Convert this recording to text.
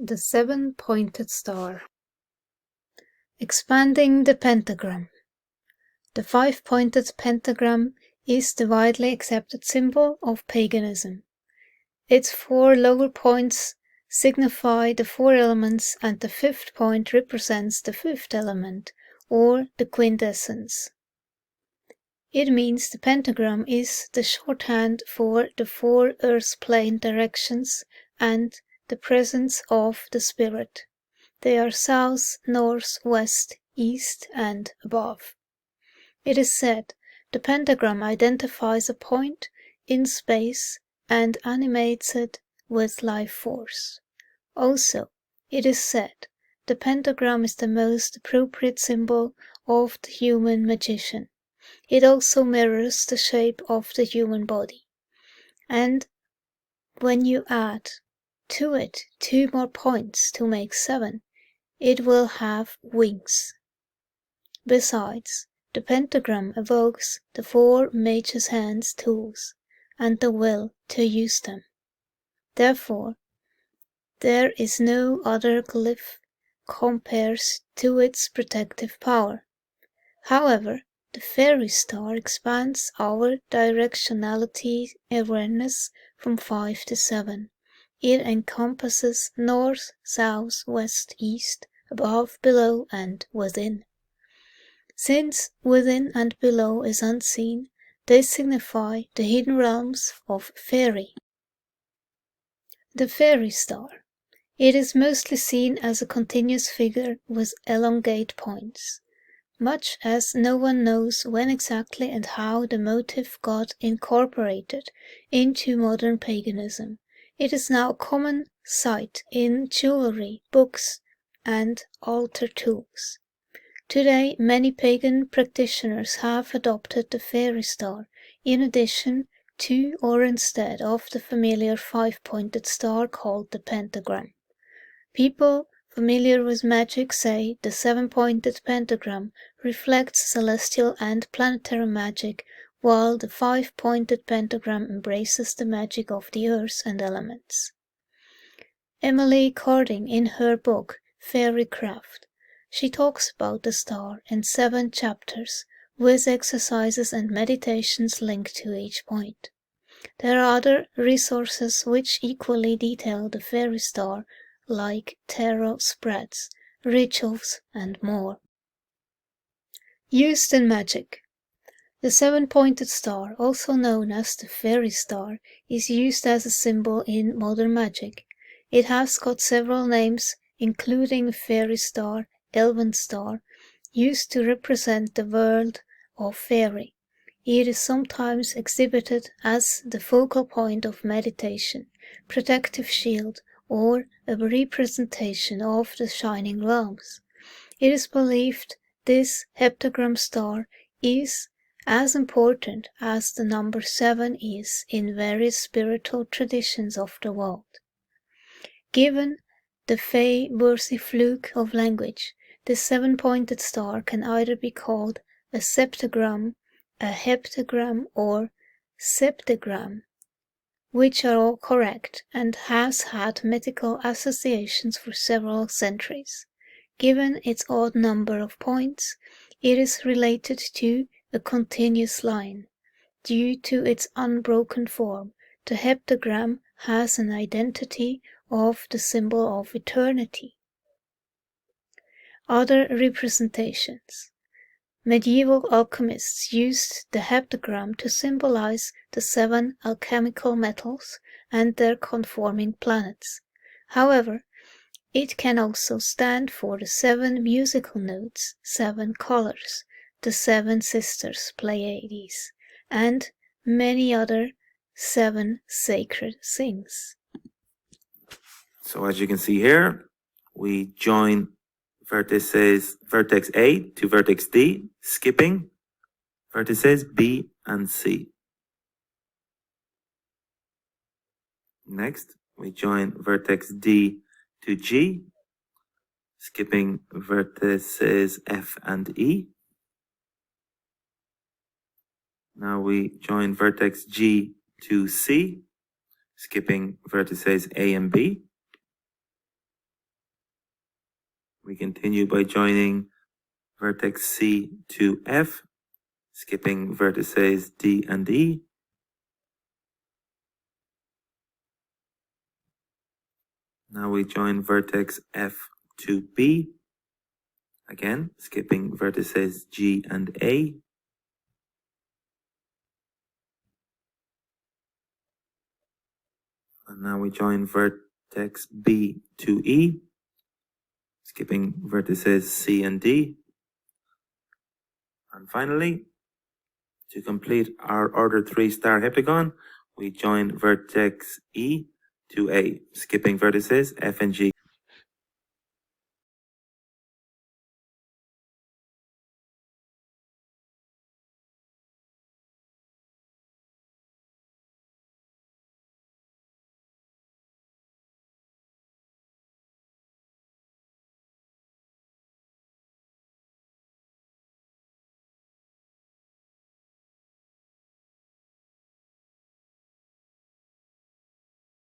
The seven-pointed star. Expanding the pentagram. The five-pointed pentagram is the widely accepted symbol of paganism. Its four lower points signify the four elements, and the fifth point represents the fifth element, or the quintessence. It means the pentagram is the shorthand for the four earth plane directions and the presence of the spirit. They are south, north, west, east, and above. It is said the pentagram identifies a point in space and animates it with life force. Also, it is said the pentagram is the most appropriate symbol of the human magician. It also mirrors the shape of the human body. And when you add to it two more points to make 7, it will have wings. Besides, the pentagram evokes the four mage's hands tools and the will to use them. Therefore, there is no other glyph compares to its protective power. However, the Faery star expands our directionality awareness from 5 to 7. It encompasses north, south, west, east, above, below, and within. Since within and below is unseen, they signify the hidden realms of Faery. The Faery star. It is mostly seen as a continuous figure with elongate points. Much as no one knows when exactly and how the motif got incorporated into modern paganism, it is now a common sight in jewelry, books, and altar tools. Today, many pagan practitioners have adopted the Faery star in addition to or instead of the familiar five-pointed star called the pentagram. People familiar with magic say the seven-pointed pentagram reflects celestial and planetary magic, while the five-pointed pentagram embraces the magic of the earth and elements. Emily Carding, in her book Fairycraft, she talks about the star in 7 chapters, with exercises and meditations linked to each point. There are other resources which equally detail the Faery star, like tarot spreads, rituals, and more. Used in magic. The seven-pointed star, also known as the Faery star, is used as a symbol in modern magic. It has got several names, including Faery star, Elven Star, used to represent the world of Faery. It is sometimes exhibited as the focal point of meditation, protective shield, or a representation of the shining realms. It is believed this heptagram star is as important as the number 7 is in various spiritual traditions of the world. Given the Fae-worthy fluke of language, this seven-pointed star can either be called a septagram, a heptagram, or septagram, which are all correct and has had mythical associations for several centuries. Given its odd number of points, it is related to a continuous line. Due to its unbroken form, the heptagram has an identity of the symbol of eternity. Other representations. Medieval alchemists used the heptagram to symbolize the 7 alchemical metals and their conforming planets. However, it can also stand for the 7 musical notes, 7 colors, the 7 sisters Pleiades, and many other 7 sacred things. So as you can see here, we join vertex A to vertex D, skipping vertices B and C. Next, we join vertex D to G, skipping vertices F and E. Now we join vertex G to C, skipping vertices A and B. We continue by joining vertex C to F, skipping vertices D and E. Now we join vertex F to B, again skipping vertices G and A. And now we join vertex B to E, skipping vertices C and D. And finally, to complete our order 3 star heptagon, we join vertex E to A, skipping vertices F and G.